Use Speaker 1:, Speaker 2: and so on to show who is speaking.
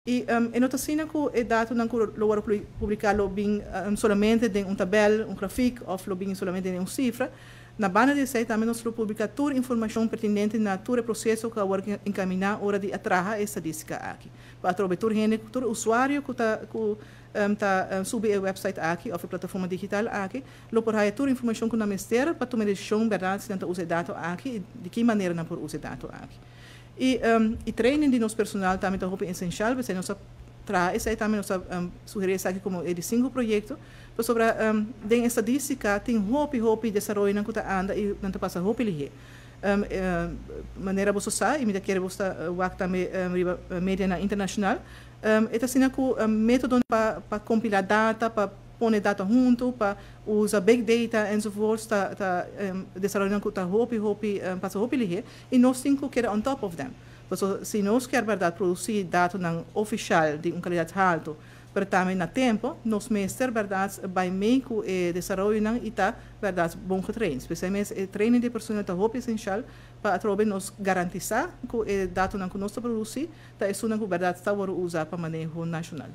Speaker 1: E eu não assim que o dado não lo publicado bem somente em tabela, gráfico ou bem somente em cifra. Na banda de sei também nós publicamos toda informação pertinente na todo processo que vai encaminhar hora de atrair estadística aqui. Para através de gente, todo usuário que está subir a website aqui ou a plataforma digital aqui, lo por aí toda informação que nós temos para tomar decisão verdade se não usa dados aqui, de que maneira não por usar dados aqui. E training de nosso personal também é essencial, porque nós traz aí também nós sugerimos aqui como de 5 projetos, sobre de estadística tem hopi desenvolvimento que está anda e não passa hopi ali. Maneira você sabe, e me quer você também média internacional, é assim que método para compilar data, para pôr data junto, para usar big data e so forth, está desenvolvendo que está hopi passa hopi ali, e nós temos que on top of them. Se nós queremos verdade produzir dados oficial de qualidade alta, para também na tempo, nós mestres verdade vai meio que o desenvolvimento e está verdade bom treino, especialmente o treino de pessoas está muito essencial para através nós garantizar que o dado que nós produzir está isso que verdade está usado para manejo nacional.